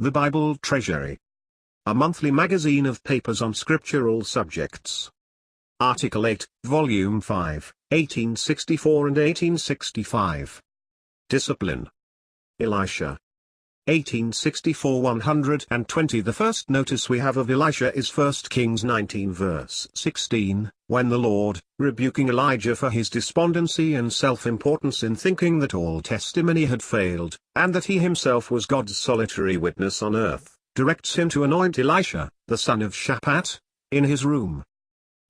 The Bible Treasury. A monthly magazine of papers on scriptural subjects. Article 8, Volume 5, 1864 and 1865. Discipline. Elisha. 1864 120. The first notice we have of Elisha is 1 Kings 19 verse 16, when the Lord, rebuking Elijah for his despondency and self-importance in thinking that all testimony had failed, and that he himself was God's solitary witness on earth, directs him to anoint Elisha, the son of Shaphat, in his room.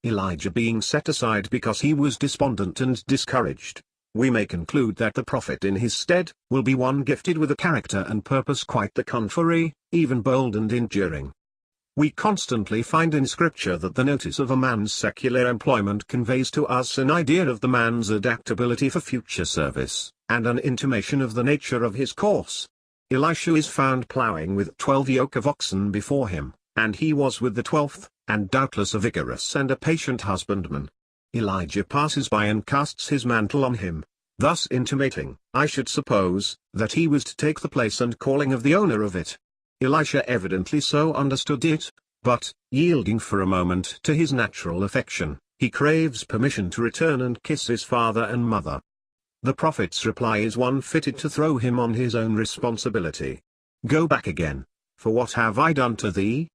Elijah being set aside because he was despondent and discouraged, we may conclude that the prophet in his stead will be one gifted with a character and purpose quite the contrary, even bold and enduring. We constantly find in Scripture that the notice of a man's secular employment conveys to us an idea of the man's adaptability for future service, and an intimation of the nature of his course. Elisha is found ploughing with 12 yoke of oxen before him, and he was with the 12th, and doubtless a vigorous and a patient husbandman. Elijah passes by and casts his mantle on him, thus intimating, I should suppose, that he was to take the place and calling of the owner of it. Elisha evidently so understood it, but, yielding for a moment to his natural affection, he craves permission to return and kiss his father and mother. The prophet's reply is one fitted to throw him on his own responsibility. Go back again, for what have I done to thee?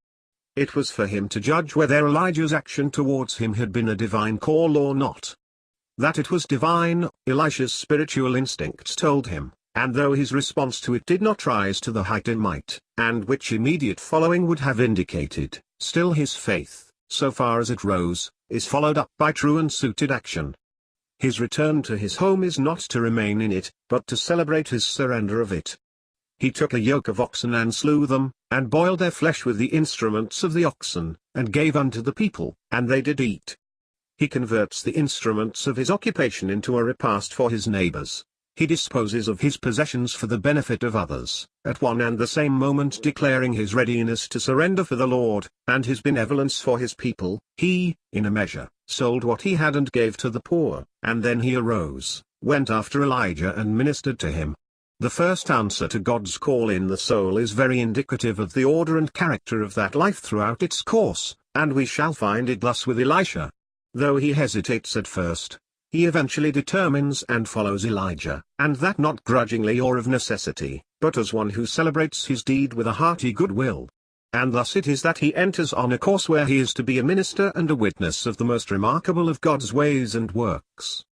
It was for him to judge whether Elijah's action towards him had been a divine call or not. That it was divine, Elisha's spiritual instincts told him, and though his response to it did not rise to the height it might, and which immediate following would have indicated, still his faith, so far as it rose, is followed up by true and suited action. His return to his home is not to remain in it, but to celebrate his surrender of it. He took a yoke of oxen and slew them, and boiled their flesh with the instruments of the oxen, and gave unto the people, and they did eat. He converts the instruments of his occupation into a repast for his neighbors. He disposes of his possessions for the benefit of others, at one and the same moment declaring his readiness to surrender for the Lord, and his benevolence for his people. He, in a measure, sold what he had and gave to the poor, and then he arose, went after Elijah and ministered to him. The first answer to God's call in the soul is very indicative of the order and character of that life throughout its course, and we shall find it thus with Elisha. Though he hesitates at first, he eventually determines and follows Elijah, and that not grudgingly or of necessity, but as one who celebrates his deed with a hearty goodwill. And thus it is that he enters on a course where he is to be a minister and a witness of the most remarkable of God's ways and works.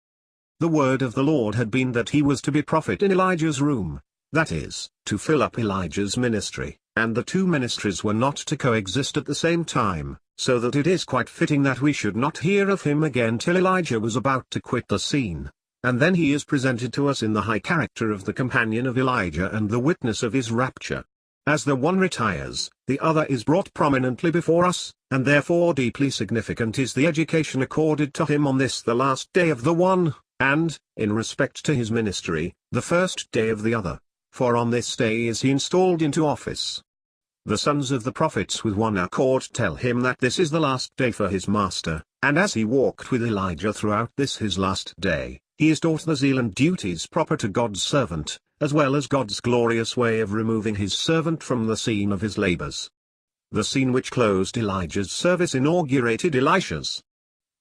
The word of the Lord had been that he was to be prophet in Elijah's room, that is, to fill up Elijah's ministry, and the two ministries were not to coexist at the same time, so that it is quite fitting that we should not hear of him again till Elijah was about to quit the scene, and then he is presented to us in the high character of the companion of Elijah and the witness of his rapture. As the one retires, the other is brought prominently before us, and therefore deeply significant is the education accorded to him on this the last day of the one, and, in respect to his ministry, the first day of the other, for on this day is he installed into office. The sons of the prophets with one accord tell him that this is the last day for his master, and as he walked with Elijah throughout this his last day, he is taught the zeal and duties proper to God's servant, as well as God's glorious way of removing his servant from the scene of his labors. The scene which closed Elijah's service inaugurated Elisha's.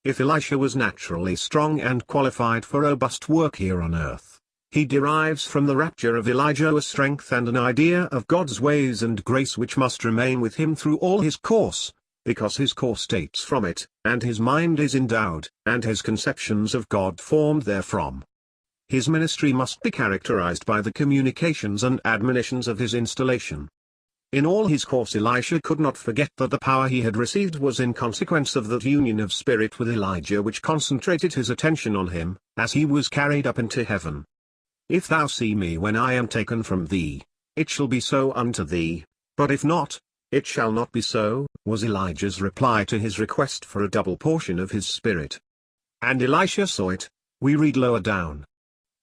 If Elisha was naturally strong and qualified for robust work here on earth, he derives from the rapture of Elijah a strength and an idea of God's ways and grace which must remain with him through all his course, because his course dates from it, and his mind is endowed, and his conceptions of God formed therefrom. His ministry must be characterized by the communications and admonitions of his installation. In all his course Elisha could not forget that the power he had received was in consequence of that union of spirit with Elijah which concentrated his attention on him, as he was carried up into heaven. If thou see me when I am taken from thee, it shall be so unto thee, but if not, it shall not be so, was Elijah's reply to his request for a double portion of his spirit. And Elisha saw it, we read lower down.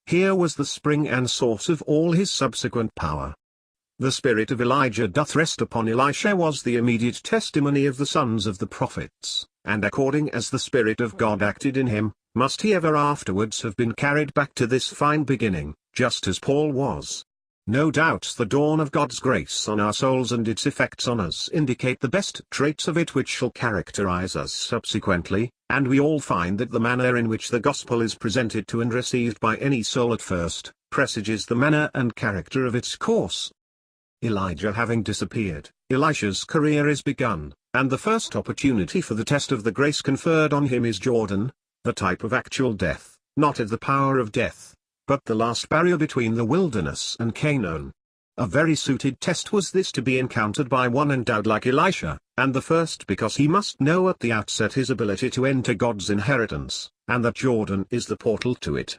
Here was the spring and source of all his subsequent power. The spirit of Elijah doth rest upon Elisha was the immediate testimony of the sons of the prophets, and according as the Spirit of God acted in him, must he ever afterwards have been carried back to this fine beginning, just as Paul was. No doubt the dawn of God's grace on our souls and its effects on us indicate the best traits of it which shall characterize us subsequently, and we all find that the manner in which the gospel is presented to and received by any soul at first, presages the manner and character of its course. Elijah having disappeared, Elisha's career is begun, and the first opportunity for the test of the grace conferred on him is Jordan, the type of actual death, not of the power of death, but the last barrier between the wilderness and Canaan. A very suited test was this to be encountered by one endowed like Elisha, and the first because he must know at the outset his ability to enter God's inheritance, and that Jordan is the portal to it.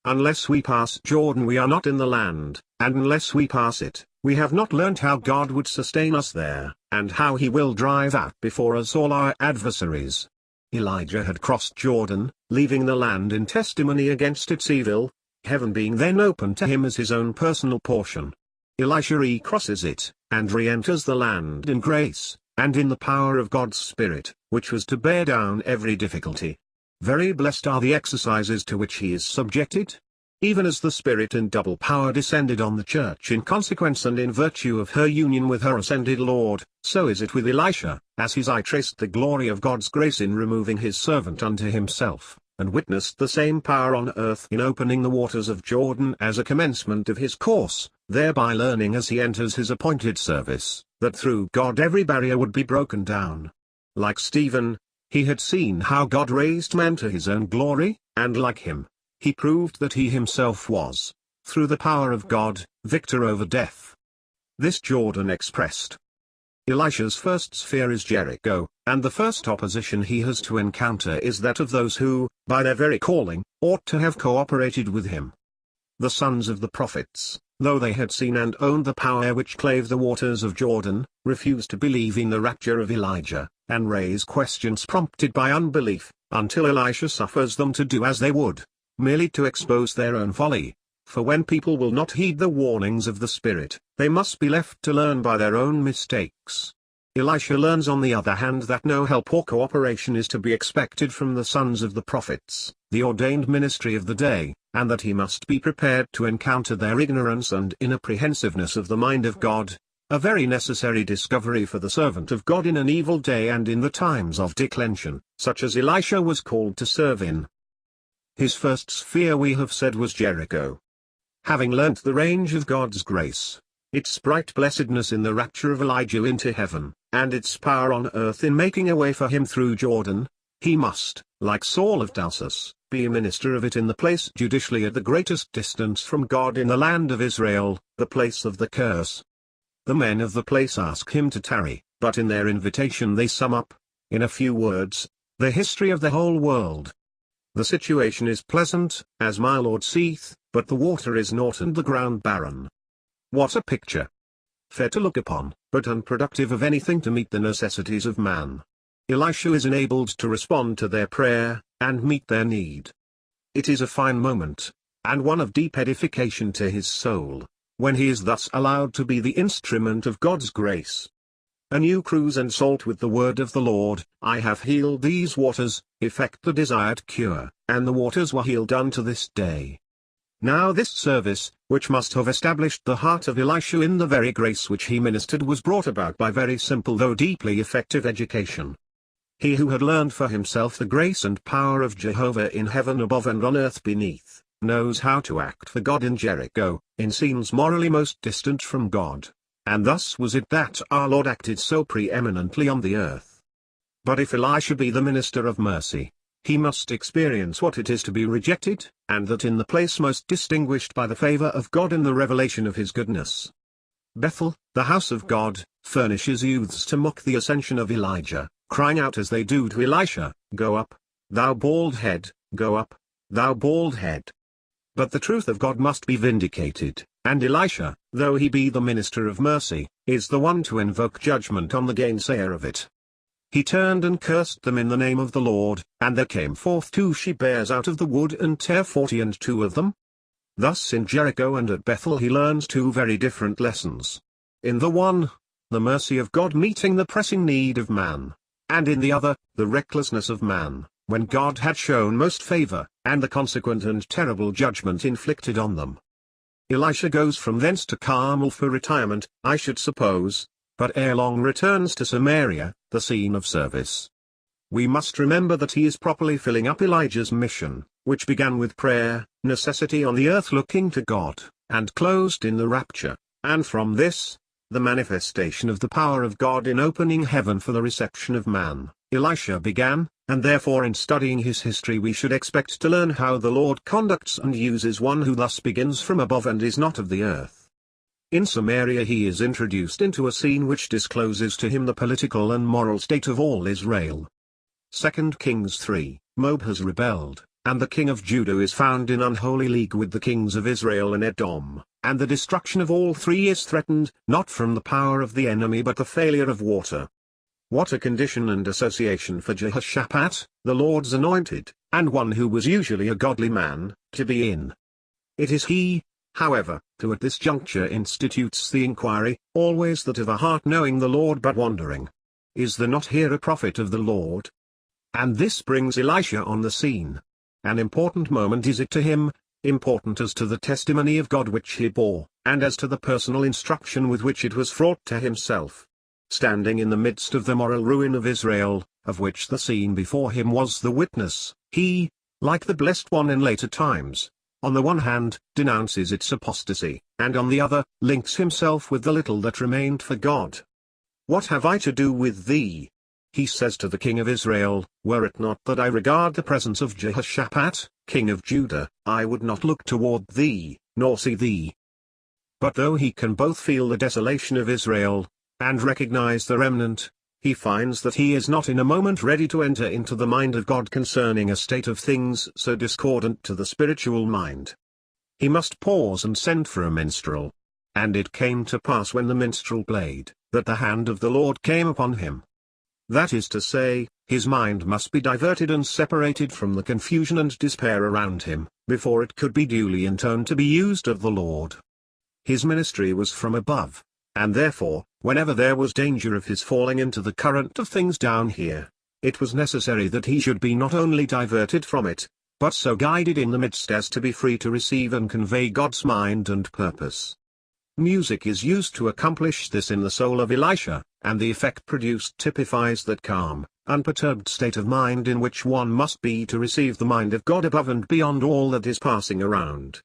Unless we pass Jordan we are not in the land, and unless we pass it, we have not learnt how God would sustain us there, and how he will drive out before us all our adversaries. Elijah had crossed Jordan, leaving the land in testimony against its evil, heaven being then open to him as his own personal portion. Elisha recrosses it, and re-enters the land in grace, and in the power of God's Spirit, which was to bear down every difficulty. Very blessed are the exercises to which he is subjected. Even as the Spirit in double power descended on the church in consequence and in virtue of her union with her ascended Lord, so is it with Elisha, as his eye traced the glory of God's grace in removing his servant unto himself, and witnessed the same power on earth in opening the waters of Jordan as a commencement of his course, thereby learning as he enters his appointed service, that through God every barrier would be broken down. Like Stephen, he had seen how God raised men to his own glory, and like him, he proved that he himself was, through the power of God, victor over death. This Jordan expressed. Elisha's first sphere is Jericho, and the first opposition he has to encounter is that of those who, by their very calling, ought to have cooperated with him. The sons of the prophets, though they had seen and owned the power which clave the waters of Jordan, refused to believe in the rapture of Elijah, and raise questions prompted by unbelief, until Elisha suffers them to do as they would, merely to expose their own folly. For when people will not heed the warnings of the Spirit, they must be left to learn by their own mistakes. Elisha learns on the other hand that no help or cooperation is to be expected from the sons of the prophets, the ordained ministry of the day, and that he must be prepared to encounter their ignorance and inapprehensiveness of the mind of God, a very necessary discovery for the servant of God in an evil day and in the times of declension, such as Elisha was called to serve in. His first sphere we have said was Jericho. Having learnt the range of God's grace, its bright blessedness in the rapture of Elijah into heaven, and its power on earth in making a way for him through Jordan, he must, like Saul of Tarsus, be a minister of it in the place judicially at the greatest distance from God in the land of Israel, the place of the curse. The men of the place ask him to tarry, but in their invitation they sum up, in a few words, the history of the whole world. The situation is pleasant, as my Lord seeth, but the water is naught and the ground barren. What a picture! Fair to look upon, but unproductive of anything to meet the necessities of man. Elisha is enabled to respond to their prayer, and meet their need. It is a fine moment, and one of deep edification to his soul, when he is thus allowed to be the instrument of God's grace. A new cruse and salt with the word of the Lord, I have healed these waters, effect the desired cure, and the waters were healed unto this day. Now this service, which must have established the heart of Elisha in the very grace which he ministered, was brought about by very simple though deeply effective education. He who had learned for himself the grace and power of Jehovah in heaven above and on earth beneath, knows how to act for God in Jericho, in scenes morally most distant from God. And thus was it that our Lord acted so preeminently on the earth. But if Elisha be the minister of mercy, he must experience what it is to be rejected, and that in the place most distinguished by the favor of God in the revelation of his goodness. Bethel, the house of God, furnishes youths to mock the ascension of Elijah, crying out as they do to Elisha, Go up, thou bald head, go up, thou bald head. But the truth of God must be vindicated, and Elisha, though he be the minister of mercy, is the one to invoke judgment on the gainsayer of it. He turned and cursed them in the name of the Lord, and there came forth 2 she-bears out of the wood and tare 42 of them. Thus in Jericho and at Bethel he learns 2 very different lessons. In the one, the mercy of God meeting the pressing need of man, and in the other, the recklessness of man, when God had shown most favor, and the consequent and terrible judgment inflicted on them. Elisha goes from thence to Carmel for retirement, I should suppose, but ere long returns to Samaria, the scene of service. We must remember that he is properly filling up Elijah's mission, which began with prayer, necessity on the earth looking to God, and closed in the rapture, and from this, the manifestation of the power of God in opening heaven for the reception of man, Elisha began, and therefore in studying his history we should expect to learn how the Lord conducts and uses one who thus begins from above and is not of the earth. In Samaria he is introduced into a scene which discloses to him the political and moral state of all Israel. 2 Kings 3, Moab has rebelled, and the king of Judah is found in unholy league with the kings of Israel and Edom, and the destruction of all three is threatened, not from the power of the enemy but the failure of water. What a condition and association for Jehoshaphat, the Lord's anointed, and one who was usually a godly man, to be in. It is he, however, who at this juncture institutes the inquiry, always that of a heart knowing the Lord but wandering. Is there not here a prophet of the Lord? And this brings Elisha on the scene. An important moment is it to him, important as to the testimony of God which he bore, and as to the personal instruction with which it was fraught to himself. Standing in the midst of the moral ruin of Israel, of which the scene before him was the witness, he, like the Blessed One in later times, on the one hand, denounces its apostasy, and on the other, links himself with the little that remained for God. What have I to do with thee? He says to the king of Israel, were it not that I regard the presence of Jehoshaphat, king of Judah, I would not look toward thee, nor see thee. But though he can both feel the desolation of Israel, and recognize the remnant, he finds that he is not in a moment ready to enter into the mind of God concerning a state of things so discordant to the spiritual mind. He must pause and send for a minstrel. And it came to pass when the minstrel played, that the hand of the Lord came upon him. That is to say, his mind must be diverted and separated from the confusion and despair around him, before it could be duly intoned to be used of the Lord. His ministry was from above, and therefore, whenever there was danger of his falling into the current of things down here, it was necessary that he should be not only diverted from it, but so guided in the midst as to be free to receive and convey God's mind and purpose. Music is used to accomplish this in the soul of Elisha, and the effect produced typifies that calm, unperturbed state of mind in which one must be to receive the mind of God above and beyond all that is passing around.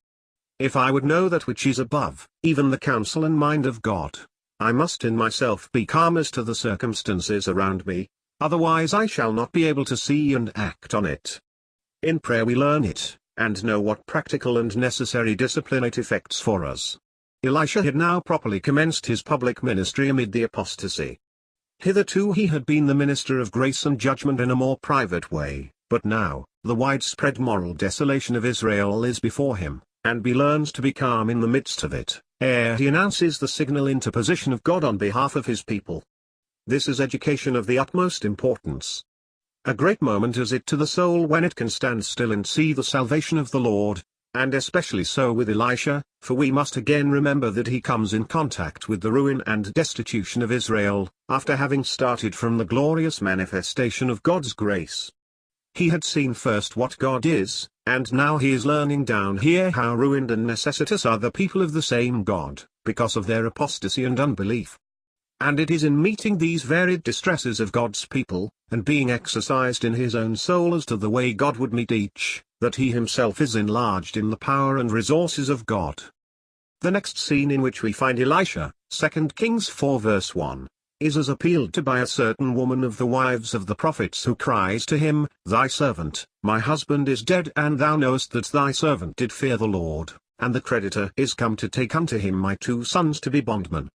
If I would know that which is above, even the counsel and mind of God, I must in myself be calm as to the circumstances around me, otherwise I shall not be able to see and act on it. In prayer we learn it, and know what practical and necessary discipline it effects for us. Elisha had now properly commenced his public ministry amid the apostasy. Hitherto he had been the minister of grace and judgment in a more private way, but now, the widespread moral desolation of Israel is before him, and he learns to be calm in the midst of it, ere he announces the signal interposition of God on behalf of his people. This is education of the utmost importance. A great moment is it to the soul when it can stand still and see the salvation of the Lord, and especially so with Elisha, for we must again remember that he comes in contact with the ruin and destitution of Israel, after having started from the glorious manifestation of God's grace. He had seen first what God is, and now he is learning down here how ruined and necessitous are the people of the same God, because of their apostasy and unbelief. And it is in meeting these varied distresses of God's people, and being exercised in his own soul as to the way God would meet each, that he himself is enlarged in the power and resources of God. The next scene in which we find Elisha, 2 Kings 4 verse 1, is as appealed to by a certain woman of the wives of the prophets who cries to him, Thy servant, my husband is dead, and thou knowest that thy servant did fear the Lord, and the creditor is come to take unto him my 2 sons to be bondmen.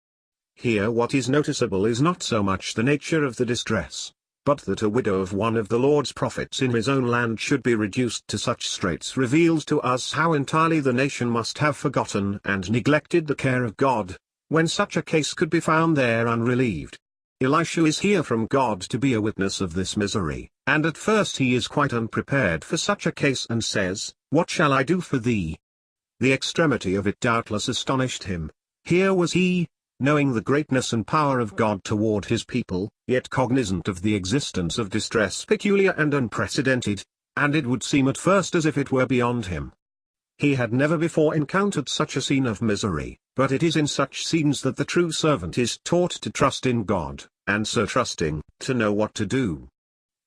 Here what is noticeable is not so much the nature of the distress, but that a widow of one of the Lord's prophets in his own land should be reduced to such straits reveals to us how entirely the nation must have forgotten and neglected the care of God, when such a case could be found there unrelieved. Elisha is here from God to be a witness of this misery, and at first he is quite unprepared for such a case and says, What shall I do for thee? The extremity of it doubtless astonished him. Here was he, knowing the greatness and power of God toward his people, yet cognizant of the existence of distress peculiar and unprecedented, and it would seem at first as if it were beyond him. He had never before encountered such a scene of misery, but it is in such scenes that the true servant is taught to trust in God, and so trusting, to know what to do.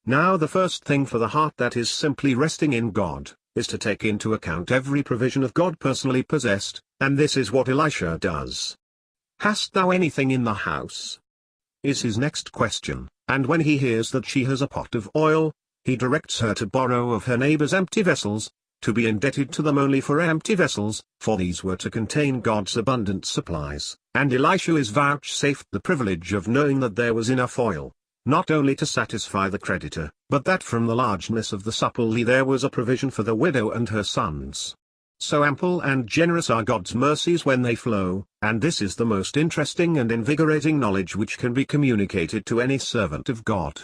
Now the first thing for the heart that is simply resting in God, is to take into account every provision of God personally possessed, and this is what Elisha does. "Hast thou anything in the house?" is his next question, and when he hears that she has a pot of oil, he directs her to borrow of her neighbor's empty vessels, to be indebted to them only for empty vessels, for these were to contain God's abundant supplies, and Elisha is vouchsafed the privilege of knowing that there was enough oil, not only to satisfy the creditor, but that from the largeness of the supply there was a provision for the widow and her sons. So ample and generous are God's mercies when they flow, and this is the most interesting and invigorating knowledge which can be communicated to any servant of God.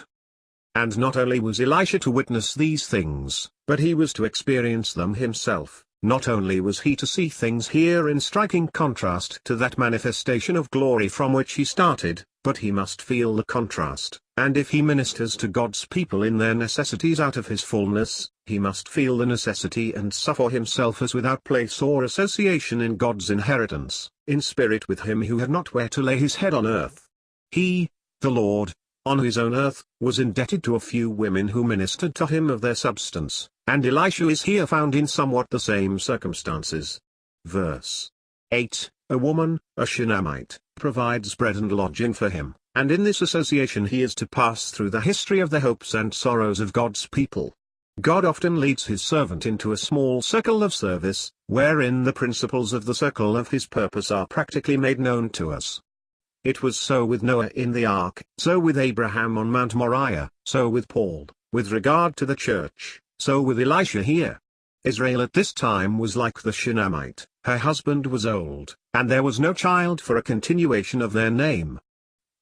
And not only was Elisha to witness these things, but he was to experience them himself. Not only was he to see things here in striking contrast to that manifestation of glory from which he started, but he must feel the contrast, and if he ministers to God's people in their necessities out of his fullness, he must feel the necessity and suffer himself as without place or association in God's inheritance, in spirit with him who had not where to lay his head on earth. He, the Lord, on his own earth, was indebted to a few women who ministered to him of their substance, and Elisha is here found in somewhat the same circumstances. Verse 8, a woman, a Shunammite, provides bread and lodging for him, and in this association he is to pass through the history of the hopes and sorrows of God's people. God often leads his servant into a small circle of service, wherein the principles of the circle of his purpose are practically made known to us. It was so with Noah in the ark, so with Abraham on Mount Moriah, so with Paul, with regard to the church, so with Elisha here. Israel at this time was like the Shunammite, her husband was old, and there was no child for a continuation of their name.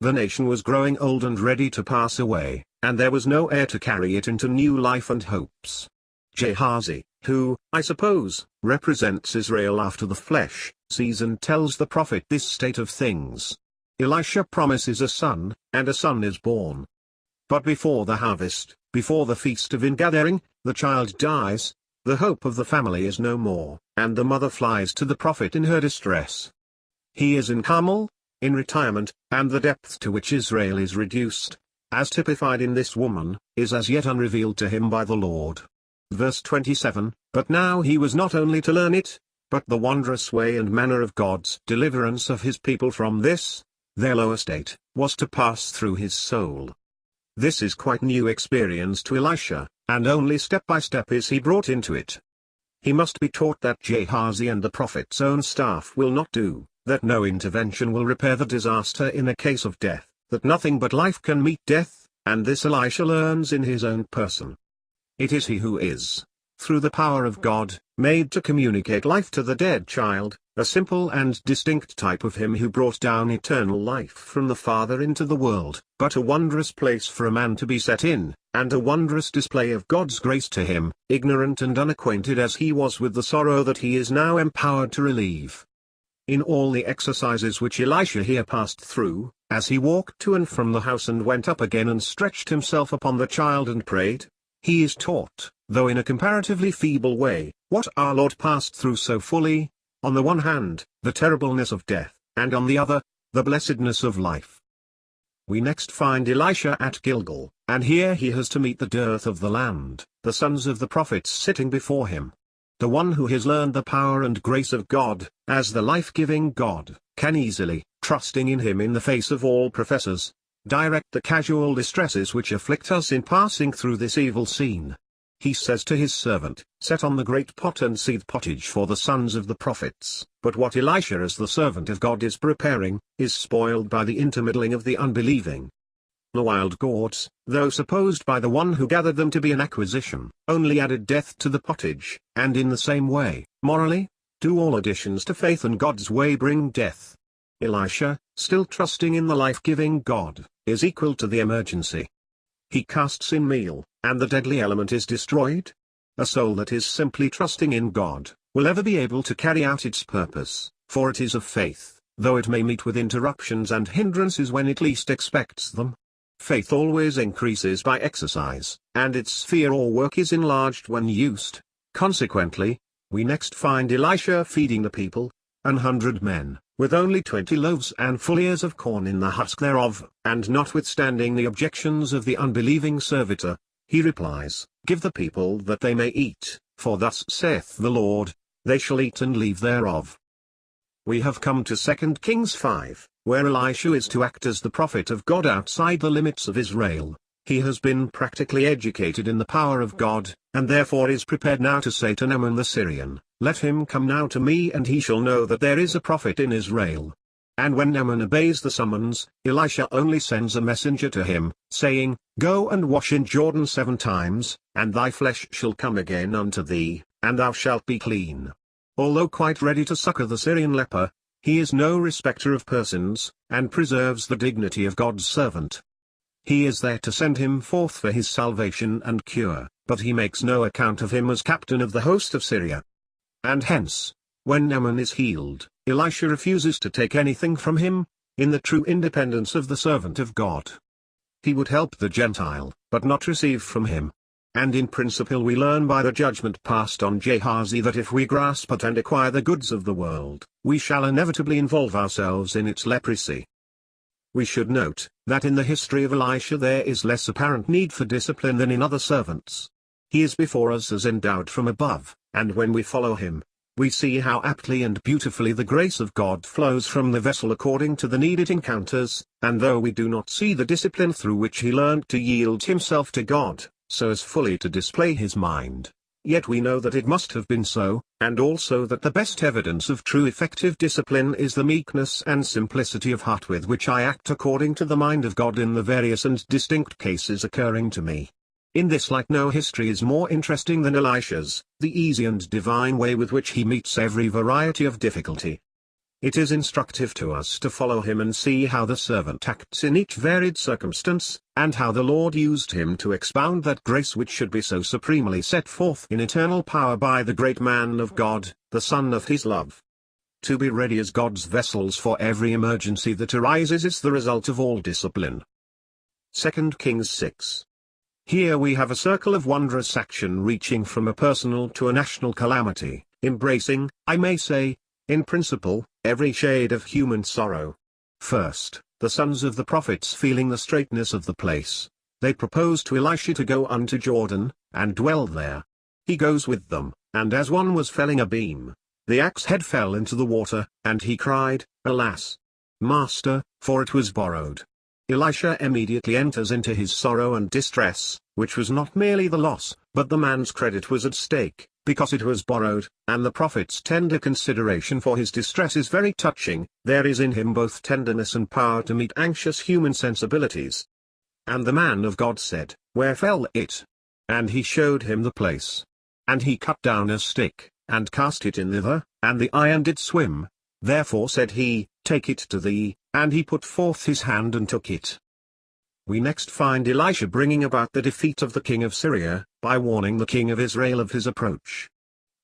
The nation was growing old and ready to pass away, and there was no heir to carry it into new life and hopes. Gehazi, who, I suppose, represents Israel after the flesh, sees and tells the prophet this state of things. Elisha promises a son, and a son is born. But before the harvest, before the feast of ingathering, the child dies, the hope of the family is no more, and the mother flies to the prophet in her distress. He is in Carmel, in retirement, and the depth to which Israel is reduced, as typified in this woman, is as yet unrevealed to him by the Lord. Verse 27, but now he was not only to learn it, but the wondrous way and manner of God's deliverance of his people from this, their lower state, was to pass through his soul. This is quite new experience to Elisha, and only step by step is he brought into it. He must be taught that Gehazi and the prophet's own staff will not do, that no intervention will repair the disaster in a case of death, that nothing but life can meet death, and this Elisha learns in his own person. It is he who is, through the power of God, made to communicate life to the dead child, a simple and distinct type of him who brought down eternal life from the Father into the world, but a wondrous place for a man to be set in, and a wondrous display of God's grace to him, ignorant and unacquainted as he was with the sorrow that he is now empowered to relieve. In all the exercises which Elisha here passed through, as he walked to and from the house and went up again and stretched himself upon the child and prayed, he is taught, though in a comparatively feeble way, what our Lord passed through so fully, on the one hand, the terribleness of death, and on the other, the blessedness of life. We next find Elisha at Gilgal, and here he has to meet the dearth of the land, the sons of the prophets sitting before him. The one who has learned the power and grace of God, as the life-giving God, can easily, trusting in him in the face of all professors, direct the casual distresses which afflict us in passing through this evil scene. He says to his servant, set on the great pot and seethe pottage for the sons of the prophets. But what Elisha as the servant of God is preparing, is spoiled by the intermeddling of the unbelieving. The wild gourds, though supposed by the one who gathered them to be an acquisition, only added death to the pottage, and in the same way, morally, do all additions to faith and God's way bring death. Elisha, still trusting in the life-giving God, is equal to the emergency. He casts in meal, and the deadly element is destroyed. A soul that is simply trusting in God, will ever be able to carry out its purpose, for it is of faith, though it may meet with interruptions and hindrances when it least expects them. Faith always increases by exercise, and its sphere or work is enlarged when used. Consequently, We next find Elisha feeding the people, 100 men, with only 20 loaves and full ears of corn in the husk thereof, and notwithstanding the objections of the unbelieving servitor, he replies, "Give the people that they may eat, for thus saith the Lord, they shall eat and leave thereof." We have come to 2 Kings 5, where Elisha is to act as the prophet of God outside the limits of Israel. He has been practically educated in the power of God, and therefore is prepared now to say to Naaman the Syrian, "Let him come now to me and he shall know that there is a prophet in Israel." And when Naaman obeys the summons, Elisha only sends a messenger to him, saying, "Go and wash in Jordan 7 times, and thy flesh shall come again unto thee, and thou shalt be clean." Although quite ready to succor the Syrian leper, he is no respecter of persons, and preserves the dignity of God's servant. He is there to send him forth for his salvation and cure, but he makes no account of him as captain of the host of Syria. And hence, when Naaman is healed, Elisha refuses to take anything from him, in the true independence of the servant of God. He would help the Gentile, but not receive from him. And in principle we learn by the judgment passed on Gehazi that if we grasp at and acquire the goods of the world, we shall inevitably involve ourselves in its leprosy. We should note, that in the history of Elisha there is less apparent need for discipline than in other servants. He is before us as endowed from above, and when we follow him, we see how aptly and beautifully the grace of God flows from the vessel according to the need it encounters, and though we do not see the discipline through which he learned to yield himself to God, so as fully to display his mind, yet we know that it must have been so, and also that the best evidence of true effective discipline is the meekness and simplicity of heart with which I act according to the mind of God in the various and distinct cases occurring to me. In this light no history is more interesting than Elisha's, the easy and divine way with which he meets every variety of difficulty. It is instructive to us to follow him and see how the servant acts in each varied circumstance, and how the Lord used him to expound that grace which should be so supremely set forth in eternal power by the great man of God, the Son of his love. To be ready as God's vessels for every emergency that arises is the result of all discipline. 2 Kings 6. Here we have a circle of wondrous action reaching from a personal to a national calamity, embracing, I may say, in principle, every shade of human sorrow. First, the sons of the prophets feeling the straitness of the place, they propose to Elisha to go unto Jordan, and dwell there. He goes with them, and as one was felling a beam, the axe head fell into the water, and he cried, "Alas! Master, for it was borrowed." Elisha immediately enters into his sorrow and distress, which was not merely the loss, but the man's credit was at stake, because it was borrowed, and the prophet's tender consideration for his distress is very touching. There is in him both tenderness and power to meet anxious human sensibilities. And the man of God said, "Where fell it?" And he showed him the place. And he cut down a stick, and cast it in thither, and the iron did swim. Therefore said he, "Take it to thee," and he put forth his hand and took it. We next find Elisha bringing about the defeat of the king of Syria, by warning the king of Israel of his approach.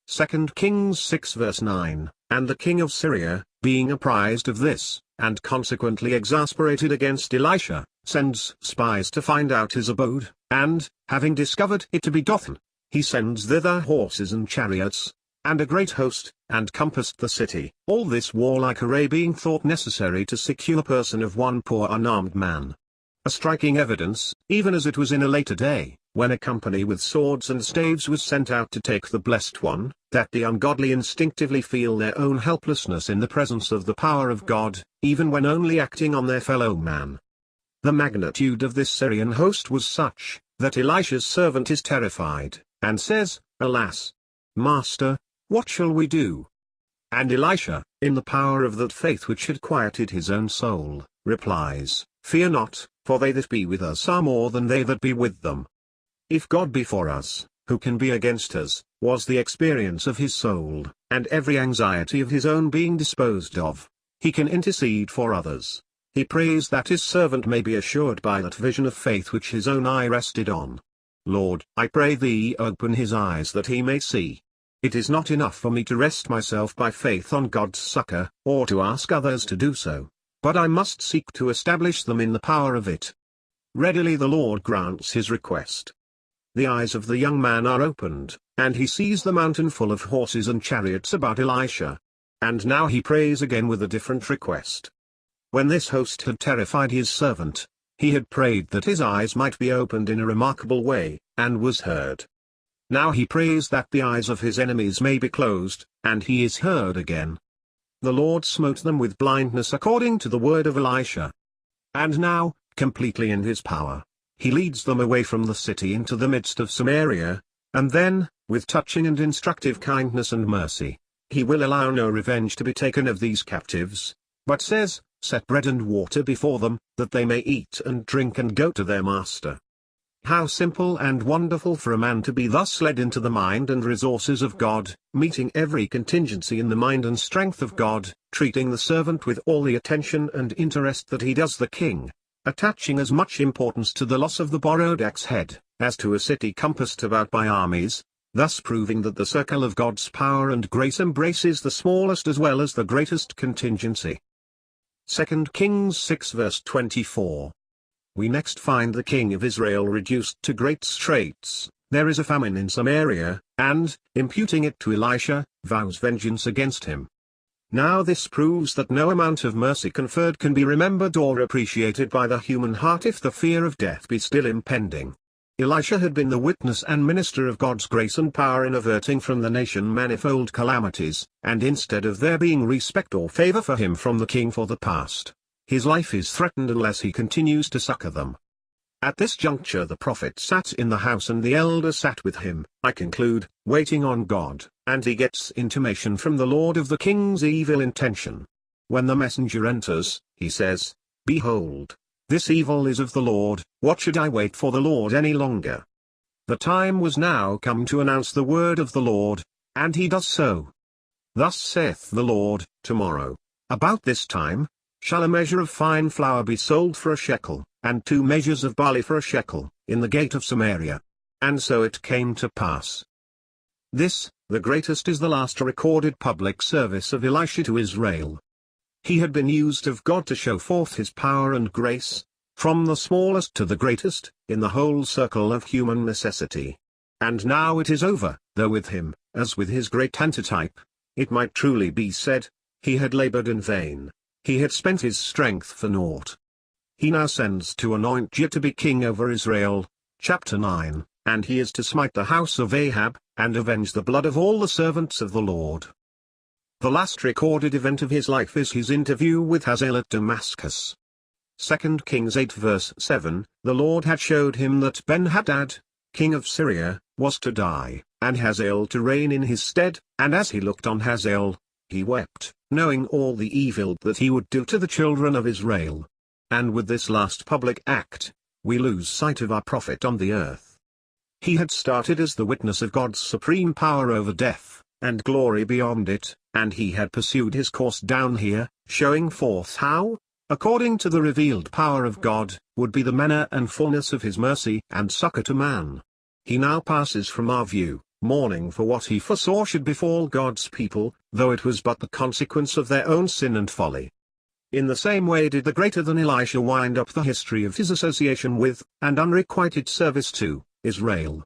2 Kings 6 verse 9, and the king of Syria, being apprised of this, and consequently exasperated against Elisha, sends spies to find out his abode, and, having discovered it to be Dothan, he sends thither horses and chariots, and a great host, and compassed the city. All this warlike array being thought necessary to secure the person of one poor unarmed man. A striking evidence, even as it was in a later day, when a company with swords and staves was sent out to take the blessed one, that the ungodly instinctively feel their own helplessness in the presence of the power of God, even when only acting on their fellow man. The magnitude of this Syrian host was such, that Elisha's servant is terrified, and says, "Alas! Master, what shall we do?" And Elisha, in the power of that faith which had quieted his own soul, replies, "Fear not, for they that be with us are more than they that be with them." If God be for us, who can be against us, was the experience of his soul, and every anxiety of his own being disposed of. He can intercede for others. He prays that his servant may be assured by that vision of faith which his own eye rested on. Lord, I pray thee open his eyes that he may see. It is not enough for me to rest myself by faith on God's succor, or to ask others to do so, but I must seek to establish them in the power of it. Readily the Lord grants his request. The eyes of the young man are opened, and he sees the mountain full of horses and chariots about Elisha. And now he prays again with a different request. When this host had terrified his servant, he had prayed that his eyes might be opened in a remarkable way, and was heard. Now he prays that the eyes of his enemies may be closed, and he is heard again. The Lord smote them with blindness according to the word of Elisha. And now, completely in his power, he leads them away from the city into the midst of Samaria, and then, with touching and instructive kindness and mercy, he will allow no revenge to be taken of these captives, but says, "Set bread and water before them, that they may eat and drink and go to their master." How simple and wonderful for a man to be thus led into the mind and resources of God, meeting every contingency in the mind and strength of God, treating the servant with all the attention and interest that he does the king, attaching as much importance to the loss of the borrowed axe head, as to a city compassed about by armies, thus proving that the circle of God's power and grace embraces the smallest as well as the greatest contingency. 2 Kings 6 verse 24. We next find the king of Israel reduced to great straits. There is a famine in Samaria, and, imputing it to Elisha, vows vengeance against him. Now this proves that no amount of mercy conferred can be remembered or appreciated by the human heart if the fear of death be still impending. Elisha had been the witness and minister of God's grace and power in averting from the nation manifold calamities, and instead of there being respect or favor for him from the king for the past, his life is threatened unless he continues to succor them. At this juncture the prophet sat in the house and the elder sat with him, I conclude, waiting on God, and he gets intimation from the Lord of the king's evil intention. When the messenger enters, he says, "Behold, this evil is of the Lord, what should I wait for the Lord any longer?" The time was now come to announce the word of the Lord, and he does so. Thus saith the Lord, tomorrow, about this time, shall a measure of fine flour be sold for a shekel, and 2 measures of barley for a shekel, in the gate of Samaria. And so it came to pass. This, the greatest is the last recorded public service of Elisha to Israel. He had been used of God to show forth his power and grace, from the smallest to the greatest, in the whole circle of human necessity. And now it is over, though with him, as with his great antitype, it might truly be said, he had labored in vain. He had spent his strength for naught. He now sends to anoint Jehu to be king over Israel, chapter 9, and he is to smite the house of Ahab, and avenge the blood of all the servants of the Lord. The last recorded event of his life is his interview with Hazael at Damascus. 2 Kings 8 verse 7, the Lord had showed him that Ben-Hadad, king of Syria, was to die, and Hazael to reign in his stead, and as he looked on Hazael, he wept, knowing all the evil that he would do to the children of Israel. And with this last public act, we lose sight of our prophet on the earth. He had started as the witness of God's supreme power over death, and glory beyond it, and he had pursued his course down here, showing forth how, according to the revealed power of God, would be the manner and fullness of his mercy and succor to man. He now passes from our view, mourning for what he foresaw should befall God's people, though it was but the consequence of their own sin and folly. In the same way did the greater than Elisha wind up the history of his association with, and unrequited service to, Israel.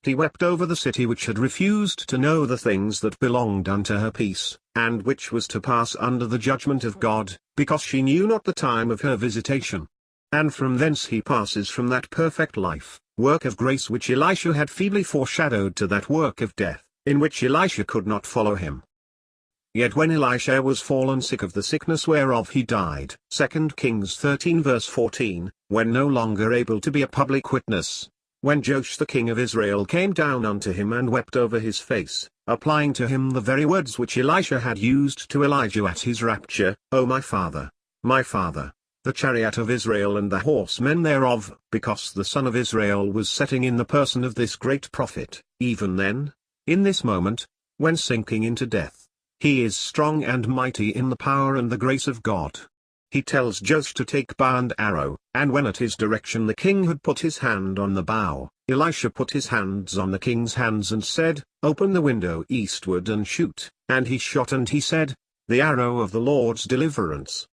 He wept over the city which had refused to know the things that belonged unto her peace, and which was to pass under the judgment of God, because she knew not the time of her visitation. And from thence he passes from that perfect life, work of grace which Elisha had feebly foreshadowed to that work of death, in which Elisha could not follow him. Yet when Elisha was fallen sick of the sickness whereof he died, 2 Kings 13 verse 14, when no longer able to be a public witness, when Joash the king of Israel came down unto him and wept over his face, applying to him the very words which Elisha had used to Elijah at his rapture, O my father, the chariot of Israel and the horsemen thereof, because the son of Israel was setting in the person of this great prophet, even then, in this moment, when sinking into death, he is strong and mighty in the power and the grace of God. He tells Joash to take bow and arrow, and when at his direction the king had put his hand on the bow, Elisha put his hands on the king's hands and said, Open the window eastward and shoot, and he shot and he said, The arrow of the Lord's deliverance.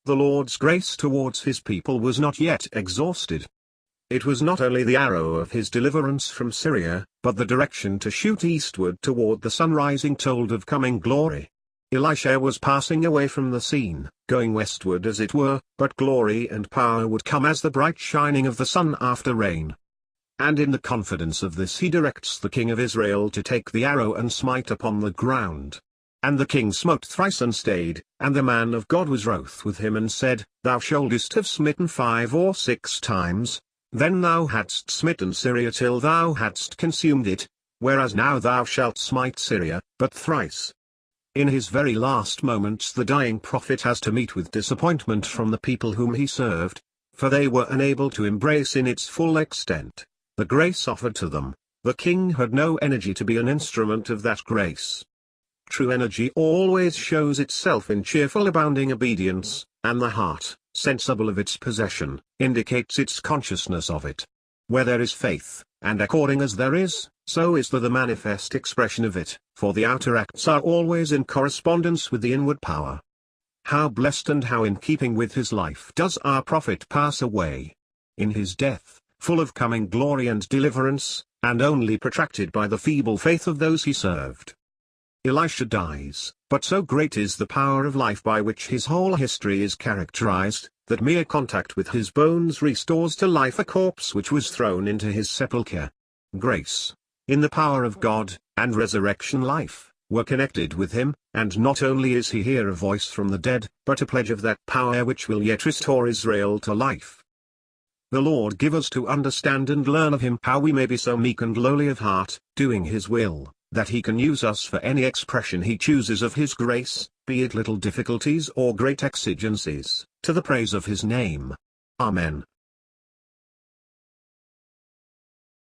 The Lord's grace towards his people was not yet exhausted. It was not only the arrow of his deliverance from Syria, but the direction to shoot eastward toward the sun rising told of coming glory. Elisha was passing away from the scene, going westward as it were, but glory and power would come as the bright shining of the sun after rain. And in the confidence of this he directs the king of Israel to take the arrow and smite upon the ground. And the king smote thrice and stayed, and the man of God was wroth with him and said, Thou shouldest have smitten 5 or 6 times, then thou hadst smitten Syria till thou hadst consumed it, whereas now thou shalt smite Syria, but thrice. In his very last moments the dying prophet has to meet with disappointment from the people whom he served, for they were unable to embrace in its full extent the grace offered to them. The king had no energy to be an instrument of that grace. True energy always shows itself in cheerful abounding obedience, and the heart, sensible of its possession, indicates its consciousness of it. Where there is faith, and according as there is, so is the manifest expression of it, for the outer acts are always in correspondence with the inward power. How blessed and how in keeping with his life does our prophet pass away! In his death, full of coming glory and deliverance, and only protracted by the feeble faith of those he served. Elisha dies, but so great is the power of life by which his whole history is characterized, that mere contact with his bones restores to life a corpse which was thrown into his sepulchre. Grace, in the power of God, and resurrection life, were connected with him, and not only is he here a voice from the dead, but a pledge of that power which will yet restore Israel to life. The Lord give us to understand and learn of him how we may be so meek and lowly of heart, doing his will, that he can use us for any expression he chooses of his grace, be it little difficulties or great exigencies, to the praise of his name. Amen.